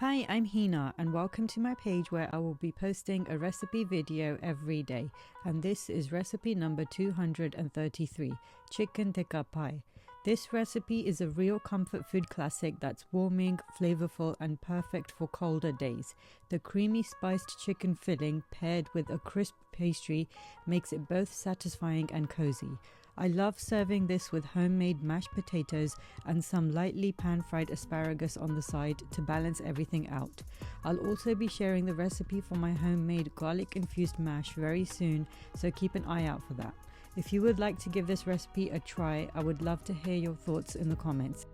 Hi, I'm Hina and welcome to my page where I will be posting a recipe video every day, and this is recipe number 233, chicken tikka pie. This recipe is a real comfort food classic that's warming, flavorful and perfect for colder days. The creamy spiced chicken filling paired with a crisp pastry makes it both satisfying and cozy. I love serving this with homemade mashed potatoes and some lightly pan-fried asparagus on the side to balance everything out. I'll also be sharing the recipe for my homemade garlic-infused mash very soon, so keep an eye out for that. If you would like to give this recipe a try, I would love to hear your thoughts in the comments.